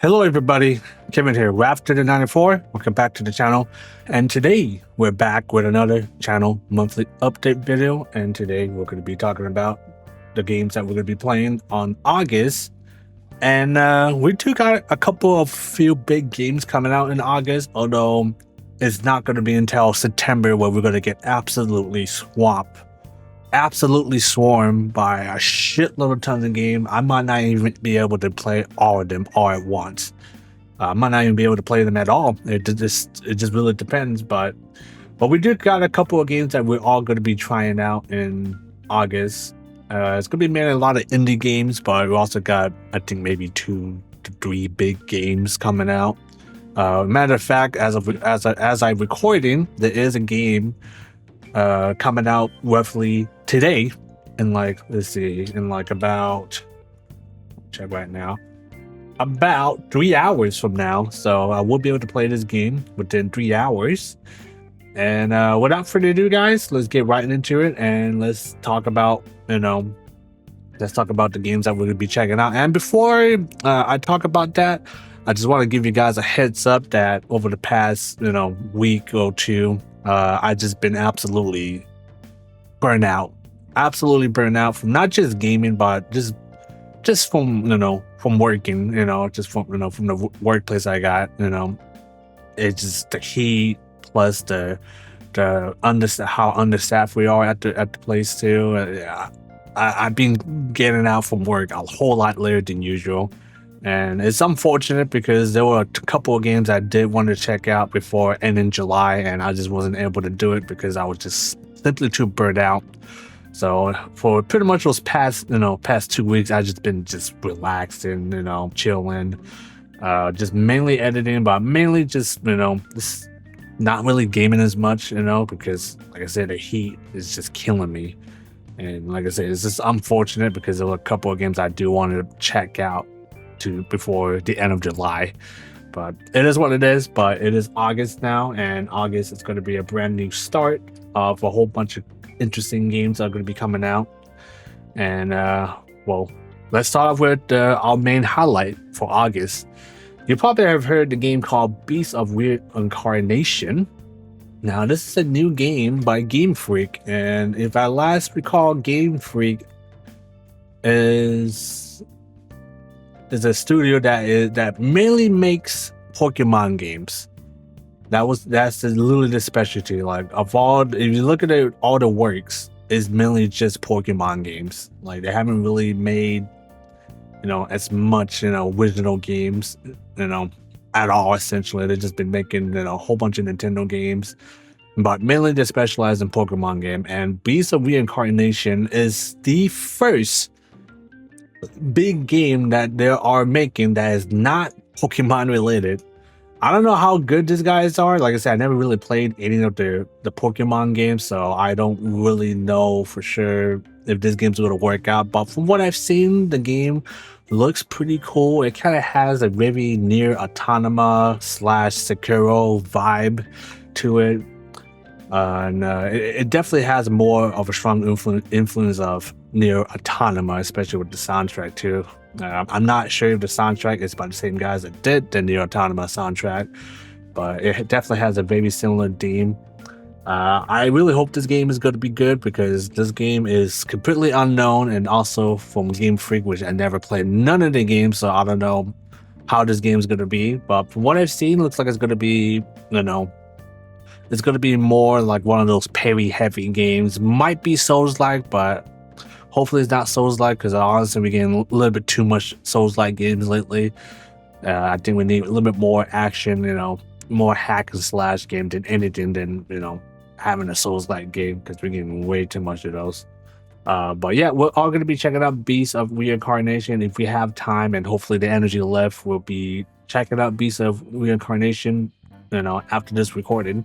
Hello everybody, Kevin here, Rafter94. Welcome back to the channel. And today we're back with another channel monthly update video. And today we're going to be talking about the games that we're going to be playing on August. And we do got a couple of few big games coming out in August, although it's not going to be until September where we're going to get absolutely swarmed by a shitload of tons of games. I might not even be able to play all of them all at once. I might not even be able to play them at all. It just really depends. But we do got a couple of games that we're all going to be trying out in August. It's going to be mainly a lot of indie games, but we also got, I think, maybe 2 to 3 big games coming out. Matter of fact, as I'm recording, there is a game coming out roughly today in about check right now, about 3 hours from now. So I will be able to play this game within 3 hours. And without further ado, guys, let's get right into it and let's talk about the games that we're gonna be checking out. And before I talk about that, I just want to give you guys a heads up that over the past week or two, I just been absolutely burned out from not just gaming, but just from from working, just from the workplace I got. It's just the heat plus the how understaffed we are at the place too. I've been getting out from work a whole lot later than usual. And it's unfortunate because there were a couple of games I did want to check out before ending July, and I just wasn't able to do it because I was just simply too burnt out. So for pretty much those past 2 weeks, I've just been relaxing, chilling, just mainly editing, but mainly just not really gaming as much, because like I said, the heat is just killing me. And like I said, it's just unfortunate because there were a couple of games I do want to check out before the end of July, but it is what it is. But it is August now, and August is going to be a brand new start of a whole bunch of interesting games that are going to be coming out. And well, let's start off with our main highlight for August. You probably have heard the game called Spies of Reincarnation. Now this is a new game by Game Freak, and if I last recall, Game Freak is a studio that mainly makes Pokemon games. That's literally the specialty. Like of all, if you look at all the works, is mainly just Pokemon games. Like they haven't really made as much original games at all. Essentially, they've just been making a whole bunch of Nintendo games, but mainly they specialize in Pokemon game. And Spies of Reincarnation is the first big game that they are making that is not Pokemon related. I don't know how good these guys are. Like I said, I never really played any of the Pokemon games, so I don't really know for sure if this game's going to work out. But from what I've seen, the game looks pretty cool. It kind of has a very near Autonoma / Sekiro vibe to it. And it definitely has more of a strong influence of near Autonoma, especially with the soundtrack too. I'm not sure if the soundtrack is by the same guys that did the near Autonoma soundtrack, but it definitely has a very similar theme. I really hope this game is going to be good because this game is completely unknown, and also from Game Freak, which I never played none of the games, so I don't know how this game is going to be. But from what I've seen, it looks like it's going to be, it's going to be more like one of those parry heavy games. Might be Souls-like, but hopefully it's not Souls-like, because honestly we're getting a little bit too much Souls-like games lately. I think we need a little bit more action, more hack and slash game than anything than having a Souls-like game, because we're getting way too much of those. But yeah, we're all going to be checking out Spies of Reincarnation. If we have time and hopefully the energy left, we'll be checking out Spies of Reincarnation after this recording.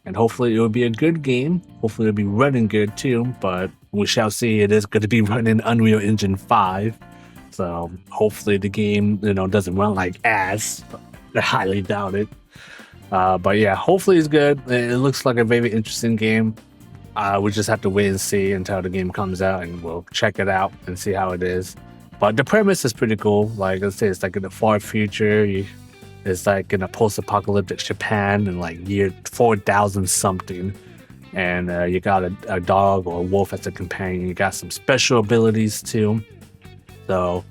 And hopefully it will be a good game. Hopefully it'll be running good too, but we shall see. It is going to be running Unreal Engine 5. So hopefully the game, doesn't run like ass. I highly doubt it. But yeah, hopefully it's good. It looks like a very interesting game. We just have to wait and see until the game comes out, and we'll check it out and see how it is. But the premise is pretty cool. Like I say, it's like in the far future. It's like in a post-apocalyptic Japan in like year 4000 something, and you got a dog or a wolf as a companion. You got some special abilities too. So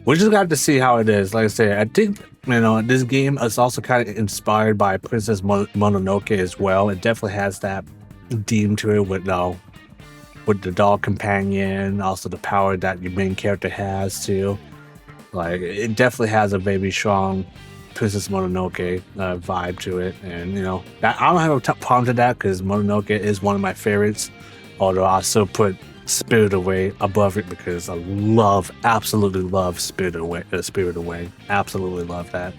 we just got to see how it is. Like I say, I think this game is also kind of inspired by Princess Mononoke as well. It definitely has that theme to it with the dog companion, also the power that your main character has too. Like it definitely has a very strong Princess Mononoke vibe to it, and I don't have a problem to that because Mononoke is one of my favorites. Although I still put Spirit Away above it because I absolutely love Spirit Away. Absolutely love that.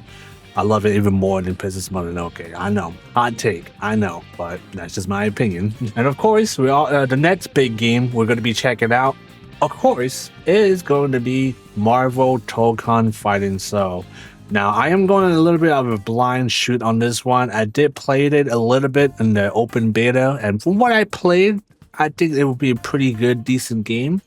I love it even more than Princess Mononoke. I know, hot take. I know, but that's just my opinion. And of course, the next big game we're going to be checking out, of course, is going to be Marvel Dokkan Fighting Soul. Now, I am going a little bit of a blind shoot on this one. I did play it a little bit in the open beta, and from what I played, I think it would be a pretty good, decent game.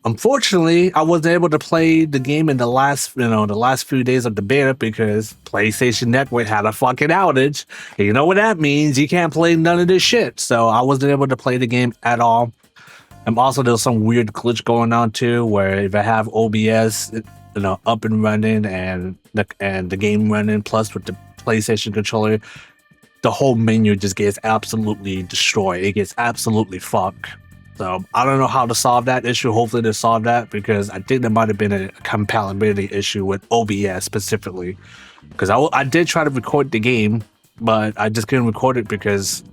Unfortunately, I wasn't able to play the game in the last few days of the beta because PlayStation Network had a fucking outage. And you know what that means? You can't play none of this shit. So I wasn't able to play the game at all. And also, there's some weird glitch going on too, where if I have OBS, up and running and the game running, plus with the PlayStation controller, the whole menu just gets absolutely destroyed. It gets absolutely fucked. So I don't know how to solve that issue. Hopefully they solve that because I think there might have been a compatibility issue with OBS specifically. Because I did try to record the game, but I just couldn't record it because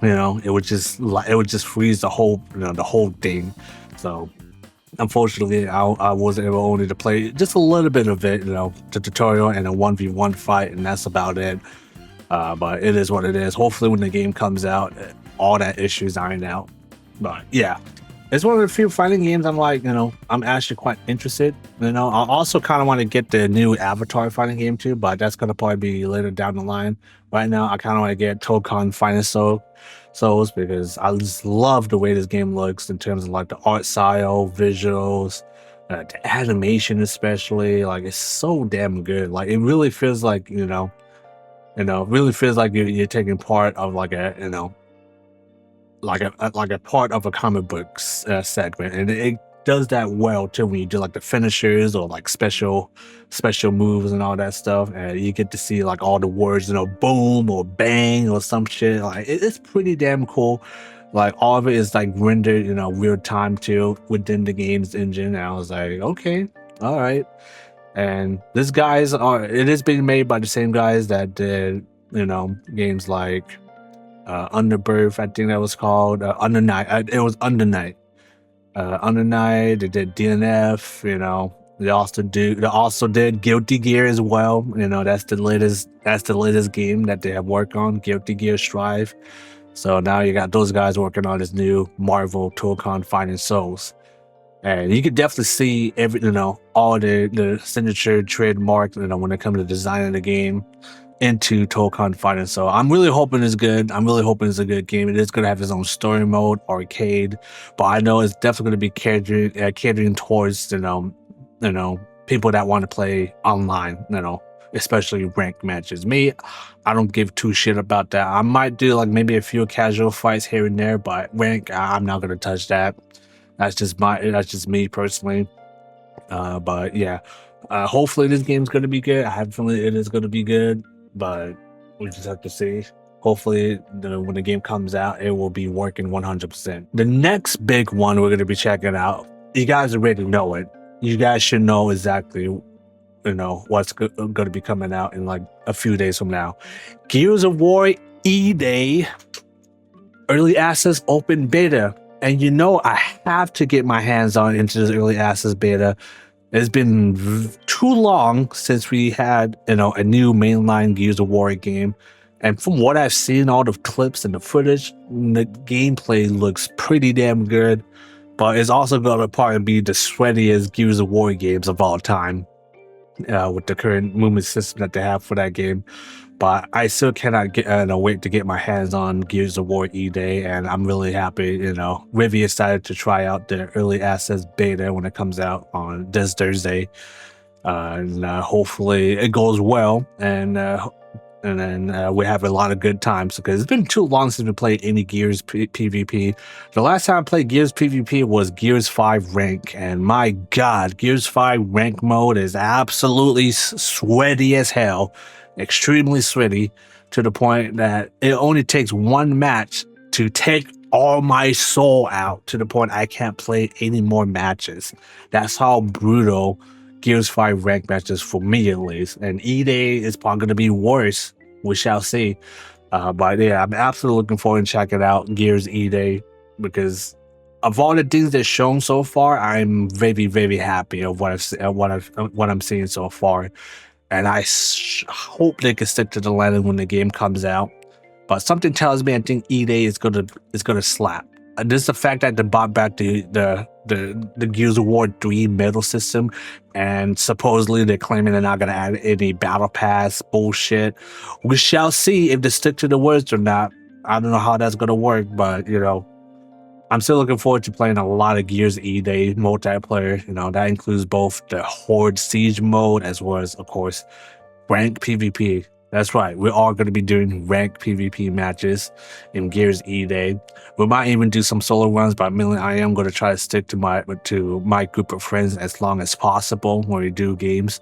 it would just freeze the whole thing. So unfortunately, I wasn't able only to play just a little bit of it, the tutorial and a 1v1 fight, and that's about it. But it is what it is. Hopefully, when the game comes out, all that issues ironed out. But yeah, it's one of the few fighting games I'm like, I'm actually quite interested. I also kind of want to get the new Avatar fighting game too, but that's gonna probably be later down the line. Right now, I kind of want to get Dokkan Fighting Souls because I just love the way this game looks in terms of like the art style, visuals, the animation especially. Like it's so damn good. Like it really feels like really feels like you're taking part of like a like a part of a comic book segment, and it does that well too when you do like the finishers or like special moves and all that stuff, and you get to see like all the words, boom or bang or some shit. Like it's pretty damn cool. Like all of it is like rendered real time too within the game's engine, and I was like, okay, all right. And it is being made by the same guys that did games like Underbirth, I think that was called Under Night. It was Under Night. Under Night. They did DNF. They also did Guilty Gear as well. That's the latest game that they have worked on, Guilty Gear Strive. So now you got those guys working on this new Marvel Dokkan Fighting Souls. And you can definitely see all the signature trademark, when it comes to designing the game into Dokkan Fighting. So I'm really hoping it's good. I'm really hoping it's a good game. It is going to have its own story mode, arcade, but I know it's definitely going to be catering towards people that want to play online. Especially ranked matches. Me, I don't give two shit about that. I might do like maybe a few casual fights here and there, but rank, I'm not going to touch that. That's just me personally. But yeah, hopefully this game's going to be good. I have a feeling it is going to be good, but we just have to see. Hopefully, when the game comes out, it will be working 100%. The next big one we're going to be checking out, you guys already know it. You guys should know exactly, what's going to be coming out in like a few days from now. Gears of War E-Day, Early Access Open Beta. And I have to get my hands into this Early Access Beta. It's been too long since we had, a new mainline Gears of War game. And from what I've seen, all the clips and the footage, the gameplay looks pretty damn good. But it's also going to probably be the sweatiest Gears of War games of all time. with the current movement system that they have for that game. But I still cannot wait to get my hands on Gears of War E-Day, and I'm really happy, really excited to try out the early access beta when it comes out on this Thursday. And hopefully it goes well, and then we have a lot of good times, because it's been too long since we played any Gears PvP. The last time I played Gears PvP was Gears 5 rank, and my god, Gears 5 rank mode is absolutely sweaty as hell, extremely sweaty, to the point that it only takes one match to take all my soul out, to the point I can't play any more matches. That's how brutal Gears 5 rank matches for me, at least. And E-Day is probably going to be worse. We shall see. But yeah, I'm absolutely looking forward to checking out Gears E-Day, because of all the things they've shown so far, I'm very, very happy of what I'm seeing so far. And I hope they can stick to the landing when the game comes out. But something tells me I think E-Day is gonna slap. Just the fact that they brought back the Gears of War 3 medal system, and supposedly they're claiming they're not going to add any battle pass bullshit. We shall see if they stick to the words or not. I don't know how that's going to work, but I'm still looking forward to playing a lot of Gears E-Day multiplayer. That includes both the Horde Siege mode as well as, of course, rank PvP. That's right, we're all going to be doing ranked PvP matches in Gears E-Day. We might even do some solo runs, but I am going to try to stick to my group of friends as long as possible when we do games.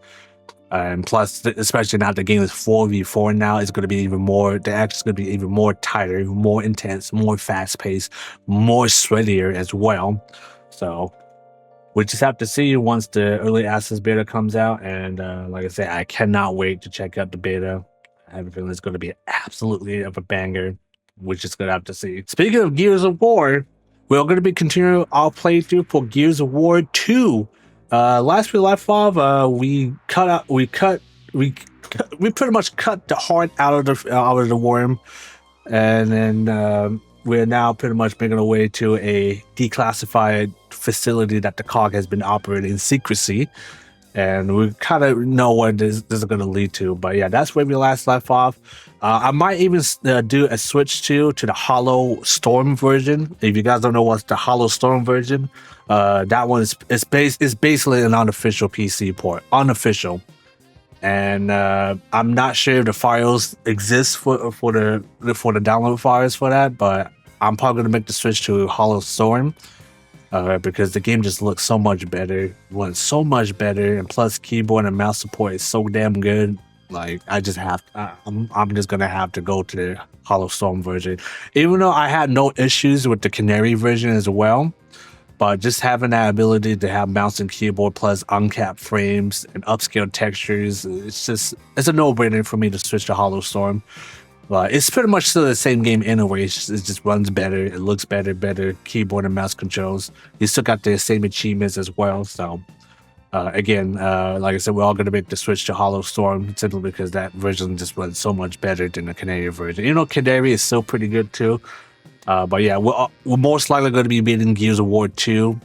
And plus, especially now the game is 4v4 now, it's going to be even more, the action's going to be even more tighter, more intense, more fast-paced, more sweatier as well. So we just have to see once the early access beta comes out. And like I said, I cannot wait to check out the beta. I have a feeling it's going to be absolutely of a banger. We're just going to have to see. Speaking of Gears of War, we're going to be continuing our playthrough for Gears of War 2. Last we left off, we pretty much cut the heart out of the worm, and then we're now pretty much making our way to a declassified facility that the COG has been operating in secrecy. And we kind of know what this is going to lead to. But yeah, that's where we last left off. I might even do a switch to the Hollow Storm version. If you guys don't know what's the Hollow Storm version, that one is basically an unofficial PC port. Unofficial. And I'm not sure if the files exist for the download files for that, but I'm probably going to make the switch to Hollow Storm. Because the game just looks so much better, runs so much better, and plus keyboard and mouse support is so damn good. Like I'm just gonna have to go to the Hollow Storm version, even though I had no issues with the Canary version as well. But just having that ability to have mouse and keyboard plus uncapped frames and upscale textures, it's a no-brainer for me to switch to Hollow Storm. It's pretty much still the same game anyway. It just runs better. It looks better keyboard and mouse controls. You still got the same achievements as well. So, again, like I said, we're all going to make the switch to Hollow Storm simply because that version just runs so much better than the Canary version. Canary is still pretty good too. But yeah, we're most likely going to be beating Gears of War 2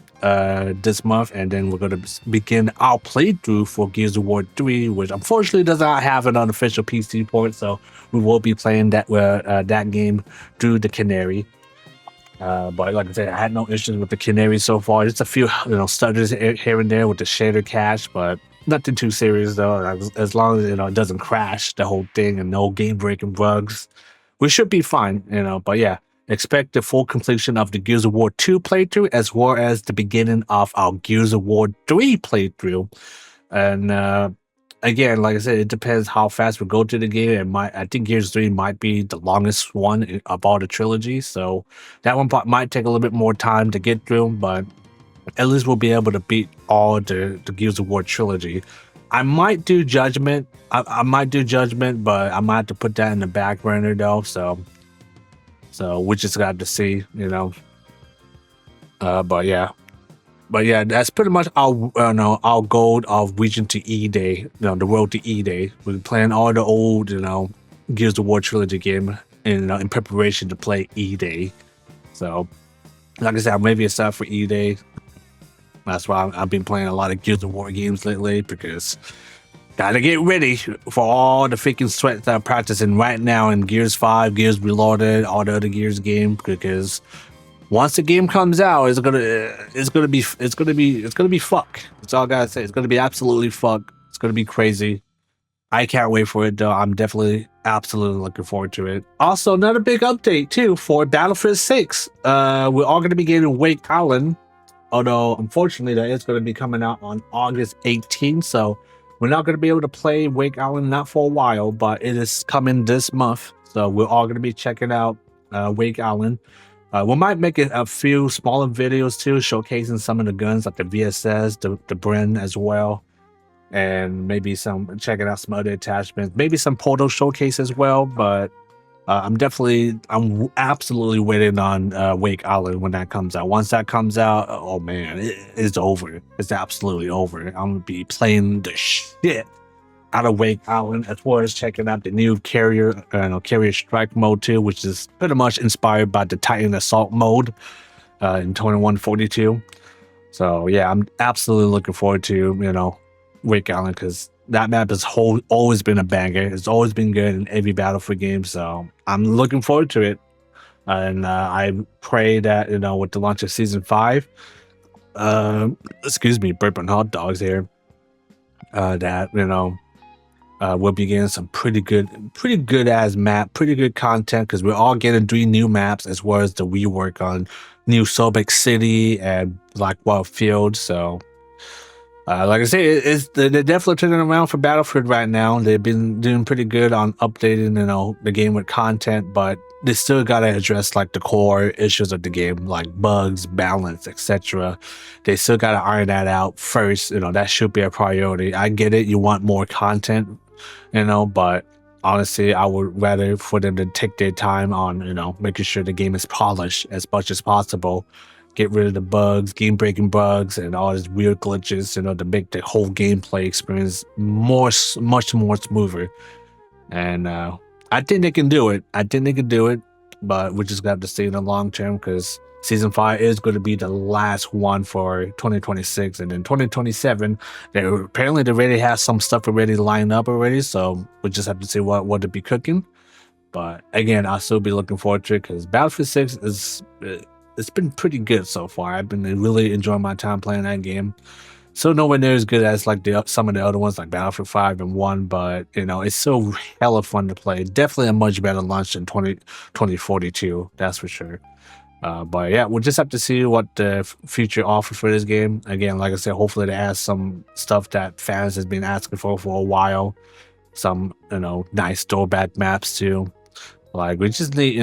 this month, and then we're going to begin our playthrough for Gears of War 3, which unfortunately does not have an unofficial PC port, so we will be playing that game through the Canary. But like I said, I had no issues with the Canary so far. Just a few stutters here and there with the shader cache, but nothing too serious though. As long as it doesn't crash the whole thing and no game breaking bugs, we should be fine. But yeah. Expect the full completion of the Gears of War 2 playthrough, as well as the beginning of our Gears of War 3 playthrough. And again, like I said, it depends how fast we go to the game. I think Gears 3 might be the longest one of all the trilogy, so that one might take a little bit more time to get through, but at least we'll be able to beat all the Gears of War trilogy. I might do Judgment. I might do Judgment, but I might have to put that in the back burner though, so we just got to see, but yeah, that's pretty much our goal of reaching to E-Day, the road to E-Day. We're playing all the old, Gears of War trilogy game in preparation to play E-Day. So, like I said, I'm maybe excited for E-Day. That's why I've been playing a lot of Gears of War games lately, because Gotta get ready for all the freaking sweat that I'm practicing right now in Gears 5, Gears Reloaded, all the other Gears game, because once the game comes out, it's gonna be fuck. That's all I gotta say. It's gonna be absolutely fuck. It's gonna be crazy. I can't wait for it though. I'm definitely absolutely looking forward to it. Also, another big update too for Battlefield 6. We're all gonna be getting Wake Island, although unfortunately that is gonna be coming out on August 18th. So we're not gonna be able to play Wake Island not for a while, but it is coming this month. So we're all gonna be checking out Wake Island. We might make a few smaller videos too, showcasing some of the guns like the VSS, the Bren as well, and maybe some checking out some other attachments, maybe some Portal showcase as well. But I'm absolutely waiting on Wake Island when that comes out. Once that comes out, oh man, it's over. It's absolutely over. I'm gonna be playing the shit out of Wake Island, as well as checking out the new carrier strike mode too, which is pretty much inspired by the Titan assault mode in 2142. So yeah, I'm absolutely looking forward to Wake Island, because that map has always been a banger. It's always been good in every Battlefield game. So I'm looking forward to it, and I pray that with the launch of season 5, excuse me, burping hot dogs here, that we'll be getting some pretty good ass map, pretty good content, because we're all getting 3 new maps, as well as the rework on New Sobek City and Blackwell Field. So like I say, they're definitely turning around for Battlefield right now. They've been doing pretty good on updating the game with content, but they still gotta address like the core issues of the game, like bugs, balance, etc. They still gotta iron that out first. That should be a priority. I get it, you want more content, but honestly, I would rather for them to take their time on making sure the game is polished as much as possible. Get rid of the bugs, game-breaking bugs, and all these weird glitches, to make the whole gameplay experience much more smoother. And I think they can do it. But we just got to see in the long term, because season 5 is going to be the last one for 2026, and then 2027. They already have some stuff already lined up already, so we just have to see what to be cooking. But again, I'll still be looking forward to it, because Battlefield 6 it's been pretty good so far. I've been really enjoying my time playing that game. Still nowhere near as good as like some of the other ones like Battlefield 5 and 1, but it's still hella fun to play. Definitely a much better launch than 2042, that's for sure. But yeah, we'll just have to see what the future offers for this game. Again, like I said, hopefully they add some stuff that fans has been asking for a while. Some nice throwback maps too. Like we just need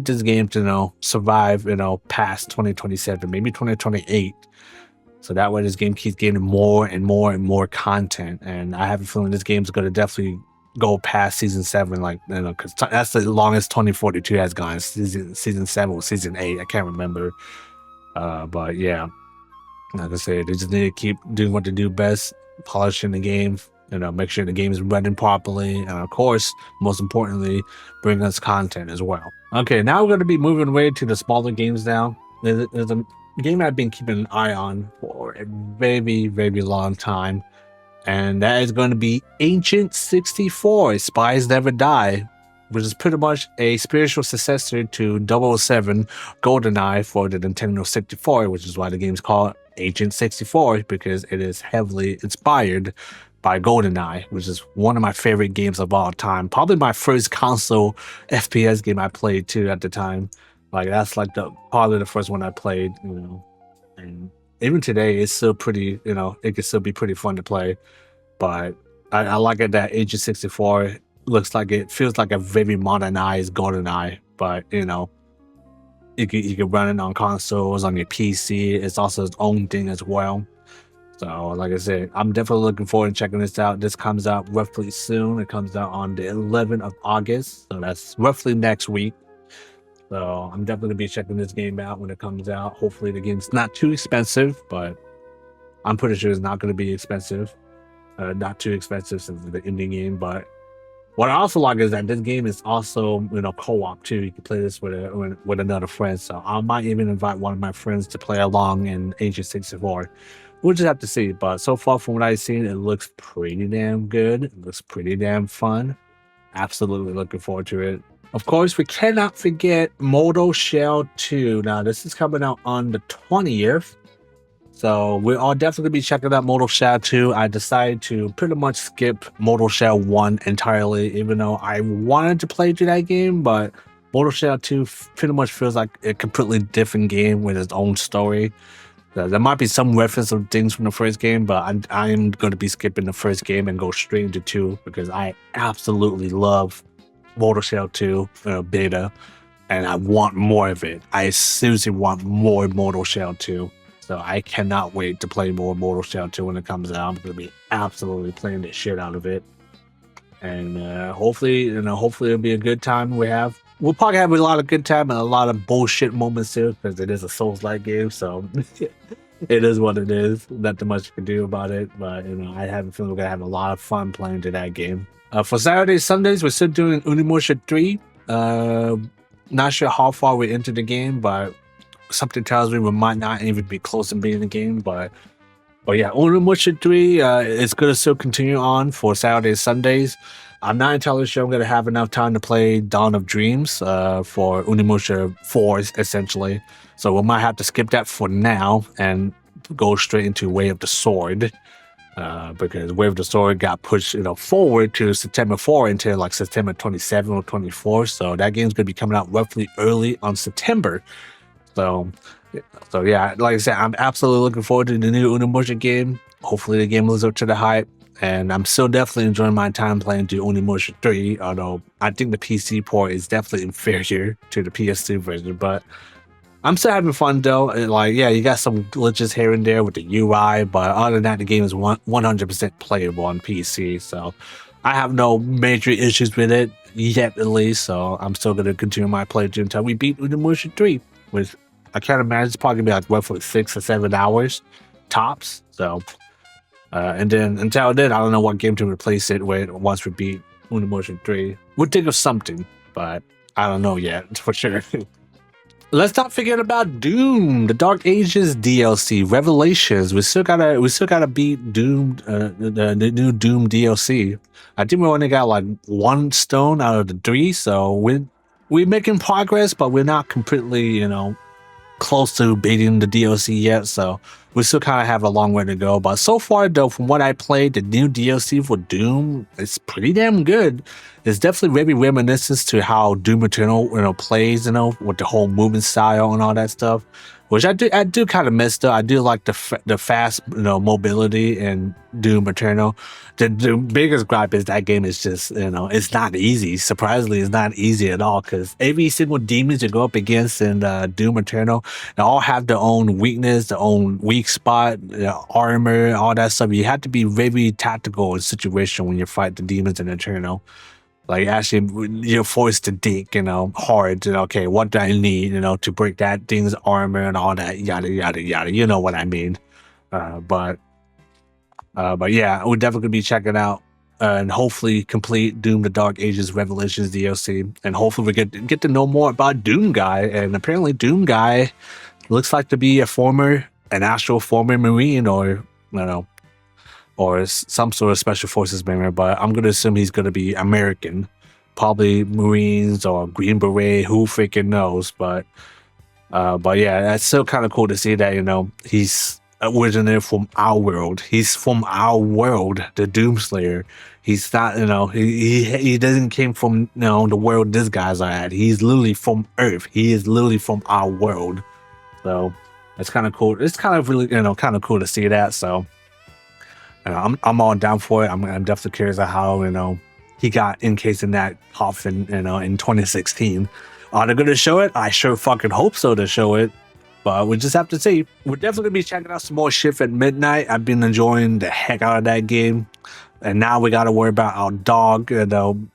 this game to survive past 2027, maybe 2028. So that way this game keeps getting more and more content. And I have a feeling this game's gonna definitely go past season 7, like because that's the longest 2042 has gone. Season 7 or season 8, I can't remember. But yeah, like I said, they just need to keep doing what they do best, polishing the game, make sure the game is running properly, and of course, most importantly, bring us content as well. Okay, now we're going to be moving away to the smaller games now. There's a game I've been keeping an eye on for a very, very long time, and that is going to be Agent 64, Spies Never Die, which is pretty much a spiritual successor to 007 GoldenEye for the Nintendo 64, which is why the game's called Agent 64, because it is heavily inspired by GoldenEye, which is one of my favorite games of all time. Probably my first console FPS game I played too at the time. Like that's like probably the first one I played, and even today it's still pretty, it can still be pretty fun to play. But I like it that Agent 64 feels like a very modernized GoldenEye, but you can run it on consoles, on your PC. It's also its own thing as well. So, like I said, I'm definitely looking forward to checking this out. This comes out roughly soon. It comes out on the 11th of August. So that's roughly next week. So I'm definitely going to be checking this game out when it comes out. Hopefully the game's not too expensive, but I'm pretty sure it's not going to be expensive. Not too expensive since it's the indie game. But what I also like is that this game is also, co-op too. You can play this with another friend. So I might even invite one of my friends to play along in Agent 64. we'll just have to see. But so far, from what I've seen, it looks pretty damn good. It looks pretty damn fun. Absolutely looking forward to it. Of course, we cannot forget Mortal Shell 2. Now, this is coming out on the 20th. So we're all definitely be checking out Mortal Shell 2. I decided to pretty much skip Mortal Shell 1 entirely, even though I wanted to play through that game, but Mortal Shell 2 pretty much feels like a completely different game with its own story. There might be some reference of things from the first game, but I'm going to be skipping the first game and go straight into 2 because I absolutely love Mortal Shell 2 beta, and I want more of it. I seriously want more Mortal Shell 2. So I cannot wait to play more Mortal Shell 2 when it comes out. I'm going to be absolutely playing the shit out of it. And hopefully it'll be a good time we'll probably have a lot of good time and a lot of bullshit moments too, because it is a Souls-like game, so it is what it is. Nothing much you can do about it, but I have a feeling we're gonna have a lot of fun playing to that game. For Saturdays, Sundays, we're still doing Onimusha 3. Not sure how far we're into the game, but something tells me we might not even be close to beating the game, but yeah, Onimusha 3 is going to still continue on for Saturdays, Sundays. I'm not entirely sure I'm going to have enough time to play Dawn of Dreams for Onimusha 4, essentially. So we might have to skip that for now and go straight into Way of the Sword. Because Way of the Sword got pushed forward to September 4 until like September 27 or 24. So that game's going to be coming out roughly early on September. So yeah, like I said, I'm absolutely looking forward to the new Onimusha game. Hopefully the game lives up to the hype. And I'm still definitely enjoying my time playing through Onimusha 3, although I think the PC port is definitely inferior to the PS2 version. But I'm still having fun though. Like, yeah, you got some glitches here and there with the UI, but other than that, the game is 100% playable on PC. So I have no major issues with it yet, at least. So I'm still going to continue my playthrough until we beat Onimusha 3, which I can't imagine it's probably gonna be like roughly 6 or 7 hours tops. So, and then until then, I don't know what game to replace it with once we beat Onimusha 3. We'll think of something, but I don't know yet for sure. Let's not forget about Doom, the Dark Ages DLC, Revelations. We still gotta beat Doom, the new Doom DLC. I think we only got like 1 stone out of the 3, so we're making progress, but we're not completely, close to beating the DLC yet, so we still kind of have a long way to go. But so far, though, from what I played, the new DLC for Doom is pretty damn good. It's definitely very reminiscent to how Doom Eternal, plays, with the whole movement style and all that stuff, which I do kind of miss. Though I do like the fast, mobility in Doom Eternal. The biggest gripe is that game is just, it's not easy. Surprisingly, it's not easy at all, because every single demons you go up against in Doom Eternal, they all have their own weakness, their own weak spot, armor, all that stuff. You have to be very tactical in situation when you fight the demons in Eternal. Like, actually, you're forced to think, hard. Okay, what do I need, to break that thing's armor and all that, yada yada yada. You know what I mean? But yeah, we're definitely gonna be checking out and hopefully complete Doom: The Dark Ages Revelations DLC, and hopefully we get to know more about Doom Guy. And apparently, Doom Guy looks like to be an actual former Marine, or or some sort of special forces member, but I'm going to assume he's going to be American, probably Marines or Green Beret, who freaking knows. But yeah, that's still kind of cool to see that, he's originated from our world. He's from our world, the Doomslayer. He's not, he doesn't came from, the world these guys are at. He's literally from Earth. He is literally from our world. So it's kind of cool. It's kind of really, kind of cool to see that. So I'm all down for it. I'm definitely curious of how he got encased in that coffin in 2016. Are they gonna show it? I sure fucking hope so to show it, but we just have to see. We're definitely gonna be checking out some more Shift at Midnight. I've been enjoying the heck out of that game, and now we got to worry about our dog,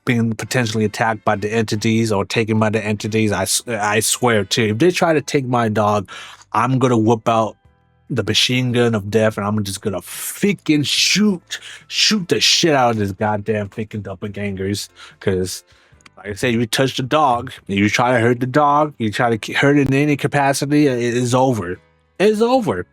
being potentially attacked by the entities or taken by the entities. I swear to, if they try to take my dog, I'm gonna whip out the machine gun of death, and I'm just gonna freaking shoot the shit out of this goddamn freaking doppelgangers. Because, like I said, you touch the dog, you try to hurt the dog, you try to hurt it in any capacity, it is over. It's over.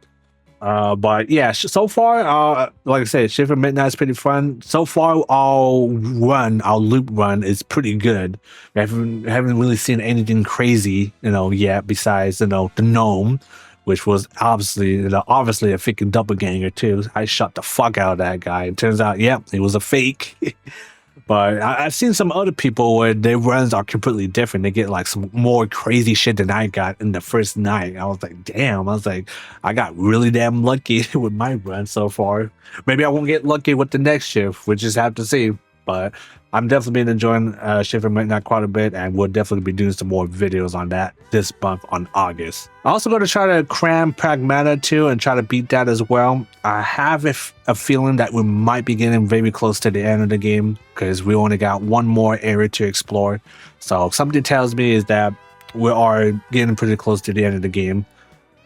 But yeah, so far, like I said, Shift of Midnight's pretty fun. So far, our loop run is pretty good. We haven't really seen anything crazy, yet besides, the gnome, which was obviously a freaking doppelganger too. I shot the fuck out of that guy. It turns out, yeah, it was a fake. But I've seen some other people where their runs are completely different. They get like some more crazy shit than I got in the first night. I was like, damn. I was like, I got really damn lucky with my run so far. Maybe I won't get lucky with the next shift. We'll just have to see. But I'm definitely been enjoying Shift and Midnight quite a bit, and we'll definitely be doing some more videos on that this month on August. I'm also going to try to cram Pragmata too and try to beat that as well. I have a feeling that we might be getting very close to the end of the game because we only got one more area to explore. So something tells me is that we are getting pretty close to the end of the game.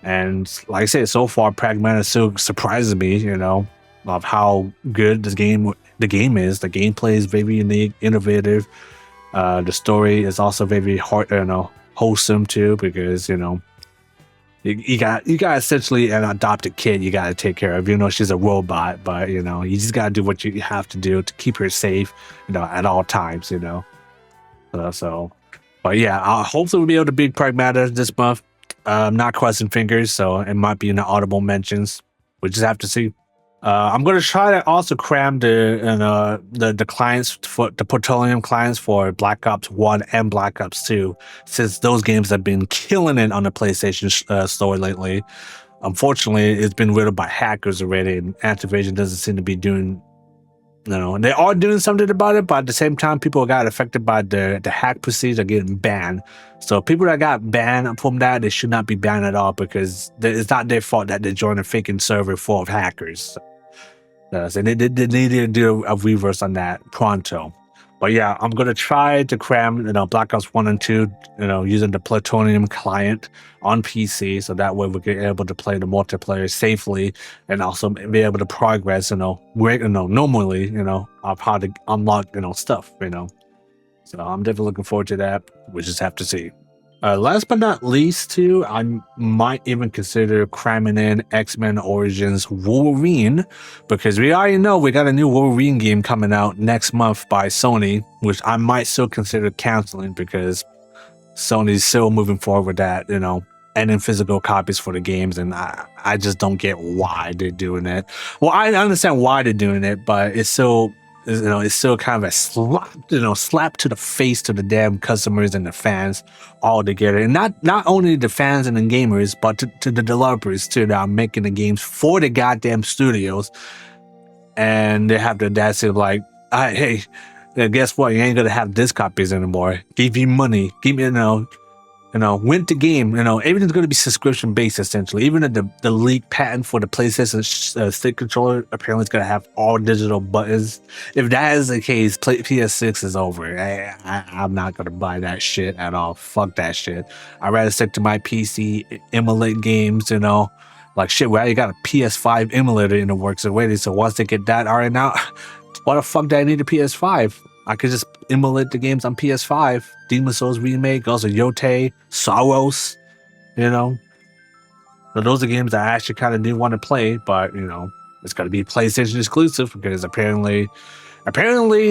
And like I said, so far Pragmata still surprises me, of how good the game is. The gameplay is very unique, innovative. The story is also very wholesome too, because you got essentially an adopted kid you got to take care of. She's a robot, but you just got to do what you have to do to keep her safe, at all times. But yeah, hopefully we'll be able to beat Pragmata this month. I'm not crossing fingers, so it might be in the audible mentions. We just have to see. I'm going to try to also cram the clients for the petroleum clients for Black Ops 1 and Black Ops 2, since those games have been killing it on the PlayStation store lately. Unfortunately, it's been riddled by hackers already, and Activision doesn't seem to be doing. They are doing something about it, but at the same time, people got affected by the hack procedure getting banned. So people that got banned from that, they should not be banned at all, because it's not their fault that they joined a faking server full of hackers. So they need to do a reverse on that pronto. But yeah, I'm gonna try to cram Black Ops 1 and 2 using the Plutonium client on PC, so that way we get able to play the multiplayer safely and also be able to progress normally of how to unlock stuff. So I'm definitely looking forward to that. We just have to see. Last but not least, too, I might even consider cramming in X-Men Origins Wolverine, because we already know we got a new Wolverine game coming out next month by Sony, which I might still consider canceling because Sony's still moving forward with that, and in physical copies for the games, and I just don't get why they're doing it. Well, I understand why they're doing it, but it's still kind of a slap to the face to the damn customers and the fans all together. And not only the fans and the gamers, but to the developers too, that are making the games for the goddamn studios. And they have the audacity of like, hey, guess what? You ain't gonna have disc copies anymore. Give you money. Give me, win the game. Everything's going to be subscription based essentially. Even the leaked patent for the PlayStation stick controller apparently is going to have all digital buttons. If that is the case, PS6 is over. I'm not going to buy that shit at all. Fuck that shit. I'd rather stick to my PC, emulate games. Like shit. We already got a PS5 emulator in the works already. So once they get that already out, why the fuck do I need a PS5? I could just emulate the games on PS5. Demon Souls Remake, also Yote, Saros, So those are games that I actually kind of do want to play, but, it's got to be PlayStation exclusive because apparently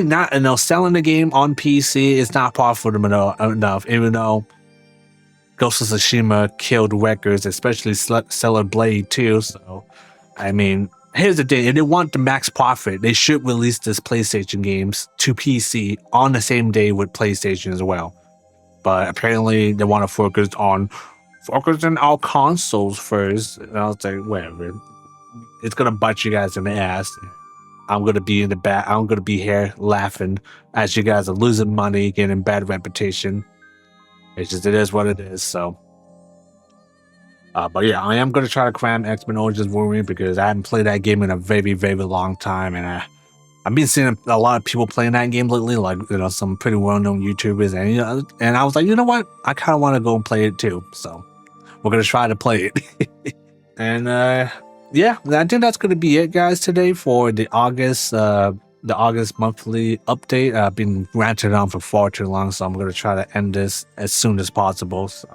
not, selling the game on PC is not profitable enough, even though Ghost of Tsushima killed records, especially Stellar Blade 2. So, here's the thing, if they want the max profit, they should release this PlayStation games to PC on the same day with PlayStation as well. But apparently they want to focus on our consoles first. And I was like, whatever. It's gonna bite you guys in the ass. I'm gonna be in the back. I'm gonna be here laughing as you guys are losing money, getting bad reputation. It is what it is. So. But yeah, I am going to try to cram X-Men Origins Wolverine because I haven't played that game in a very, very long time. And I've been seeing a lot of people playing that game lately, like, some pretty well-known YouTubers. And I was like, you know what? I kind of want to go and play it too. So we're going to try to play it. And yeah, I think that's going to be it, guys, today for the August monthly update. I've been ranting on for far too long, so I'm going to try to end this as soon as possible. So.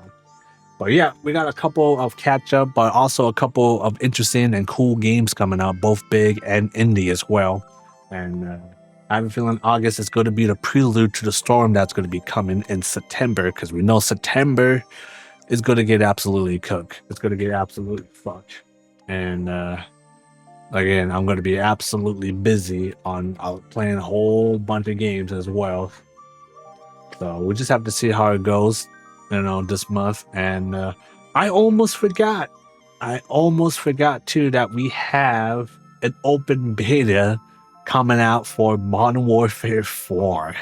But yeah, we got a couple of catch up, but also a couple of interesting and cool games coming up, both big and indie as well. And I have a feeling August is going to be the prelude to the storm that's going to be coming in September, because we know September is going to get absolutely cooked. It's going to get absolutely fucked. And again, I'm going to be absolutely busy on playing a whole bunch of games as well. So we just have to see how it goes, this month. And I almost forgot too that we have an open beta coming out for Modern Warfare 4.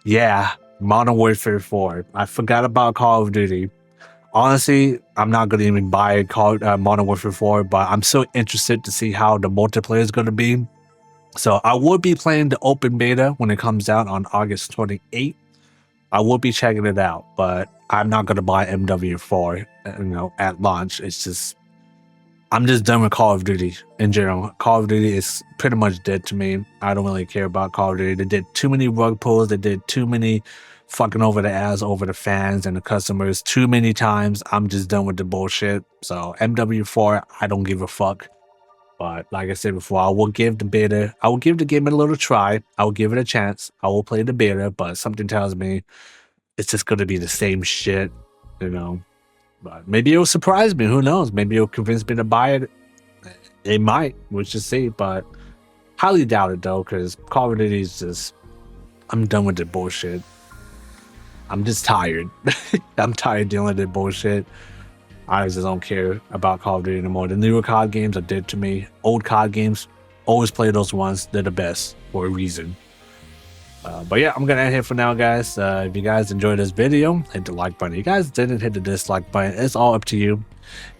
Yeah, Modern Warfare 4. I forgot about Call of Duty. Honestly, I'm not going to even buy Modern Warfare 4, but I'm so interested to see how the multiplayer is going to be. So I will be playing the open beta when it comes out on August 28th. I will be checking it out, but I'm not going to buy MW4, at launch. It's just, I'm just done with Call of Duty in general. Call of Duty is pretty much dead to me. I don't really care about Call of Duty. They did too many rug pulls. They did too many fucking over the ass over the fans and the customers too many times. I'm just done with the bullshit. So MW4, I don't give a fuck. But like I said before, I will give the game a little try. I will give it a chance. I will play the beta, but something tells me it's just going to be the same shit, But maybe it'll surprise me. Who knows? Maybe it'll convince me to buy it. It might. We'll just see. But highly doubt it, though, because Call of Duty is just... I'm done with the bullshit. I'm just tired. I'm tired dealing with the bullshit. I just don't care about Call of Duty anymore. The newer COD games are dead to me. Old COD games, always play those ones. They're the best for a reason. But yeah, I'm going to end here for now, guys. If you guys enjoyed this video, hit the like button. If you guys didn't hit the dislike button, it's all up to you.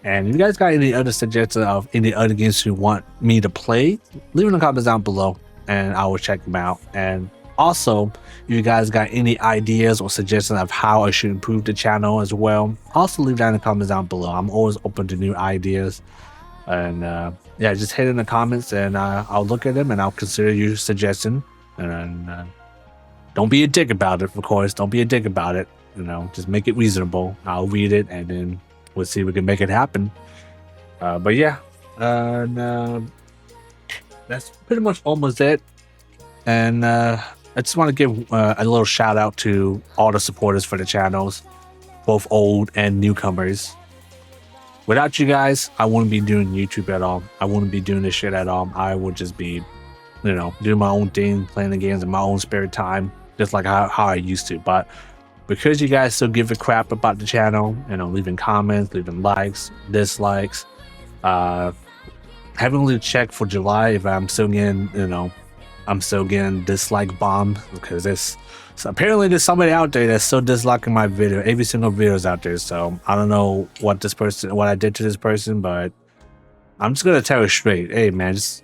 And if you guys got any other suggestions of any other games you want me to play, leave in the comments down below, and I will check them out. And also, if you guys got any ideas or suggestions of how I should improve the channel as well, also leave that in the comments down below. I'm always open to new ideas. And yeah, just hit in the comments, and I'll look at them and I'll consider your suggestion. And don't be a dick about it, of course. Don't be a dick about it. Just make it reasonable. I'll read it, and then we'll see if we can make it happen. But yeah, that's pretty much almost it. And I just want to give a little shout out to all the supporters for the channels, both old and newcomers. Without you guys, I wouldn't be doing YouTube at all. I wouldn't be doing this shit at all. I would just be, doing my own thing, playing the games in my own spare time, just like how I used to. But because you guys still give a crap about the channel, leaving comments, leaving likes, dislikes, haven't really checked for July if I'm still getting, I'm still getting dislike bombed, because apparently there's somebody out there that's still disliking my video. Every single video is out there. So I don't know what I did to this person, but I'm just gonna tell you straight. Hey man, if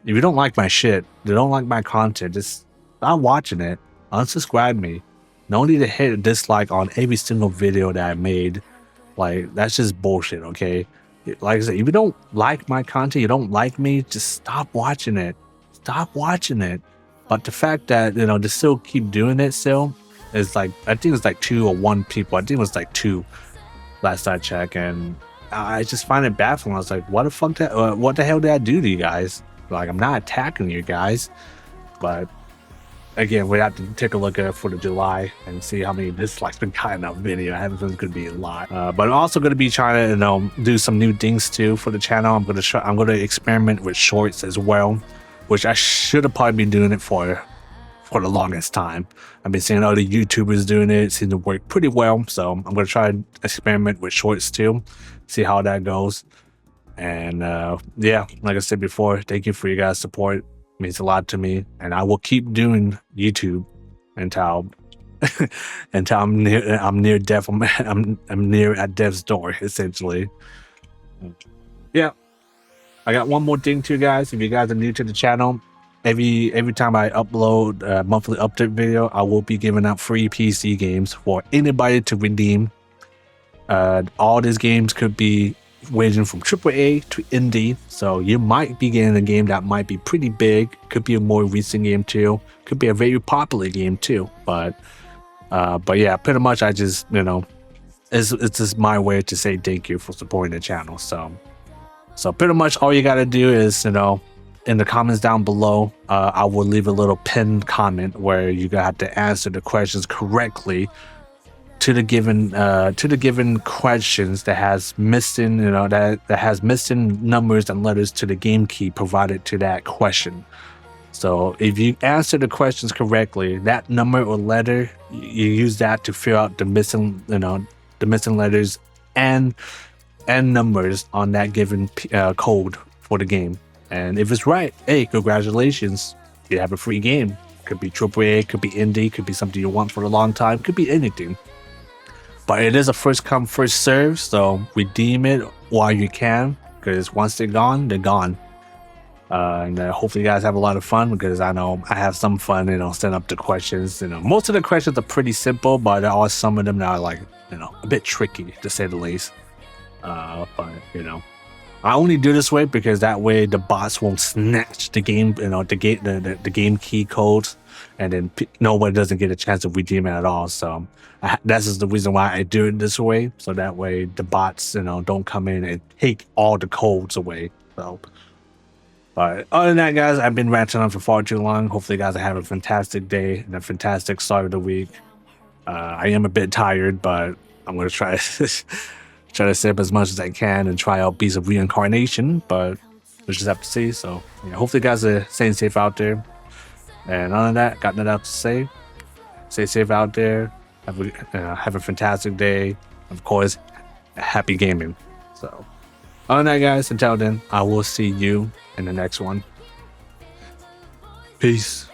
you don't like my shit, you don't like my content, just stop watching it. Unsubscribe me. No need to hit a dislike on every single video that I made. Like, that's just bullshit, okay? Like I said, if you don't like my content, you don't like me, just stop watching it. Stop watching it. But the fact that they still keep doing it still is like, I think it's like 2 or 1 people. I think it was like 2 last I checked, and I just find it baffling. I was like, what the hell did I do to you guys? Like, I'm not attacking you guys, but again, we have to take a look at it for the July and see how many dislikes been got in that video. I have a feeling it's going to be a lot. But I'm also going to be trying to do some new things too for the channel. I'm going to experiment with shorts as well, which I should have probably been doing it for the longest time. I've been seeing other YouTubers doing it. It seems to work pretty well. So I'm going to try and experiment with shorts too, see how that goes. And yeah, like I said before, thank you for your guys' support. It means a lot to me. And I will keep doing YouTube until I'm near death. I'm near at death's door, essentially. Yeah. I got one more thing to you guys. If you guys are new to the channel, every time I upload a monthly update video, I will be giving out free PC games for anybody to redeem. All these games could be ranging from AAA to indie, so you might be getting a game that might be pretty big. Could be a more recent game too. Could be a very popular game too. But yeah, pretty much I just it's just my way to say thank you for supporting the channel. So pretty much all you gotta do is, in the comments down below, I will leave a little pinned comment where you have to answer the questions correctly to the given questions that has missing, that has missing numbers and letters to the game key provided to that question. So if you answer the questions correctly, that number or letter, you use that to fill out the missing, the missing letters and numbers on that given code for the game. And if it's right, hey, congratulations, you have a free game. Could be AAA, could be indie, could be something you want for a long time, could be anything. But it is a first come, first serve, so redeem it while you can, because once they're gone, they're gone. And hopefully you guys have a lot of fun, because I know I have some fun, setting up the questions. Most of the questions are pretty simple, but there are some of them that are like, a bit tricky to say the least. But I only do this way because that way the bots won't snatch the game, the game key codes, and then nobody doesn't get a chance to redeem it at all. So that's just the reason why I do it this way, so that way the bots, don't come in and take all the codes away. So, but other than that, guys, I've been ranting on for far too long. Hopefully, you guys have a fantastic day and a fantastic start of the week. I am a bit tired, but I'm gonna try try to save as much as I can and try out Beast of Reincarnation, but we'll just have to see. So hopefully you guys are staying safe out there. And other than that, got nothing else to say. Stay safe out there. Have a fantastic day. Of course, happy gaming. So other than that, guys, until then, I will see you in the next one. Peace.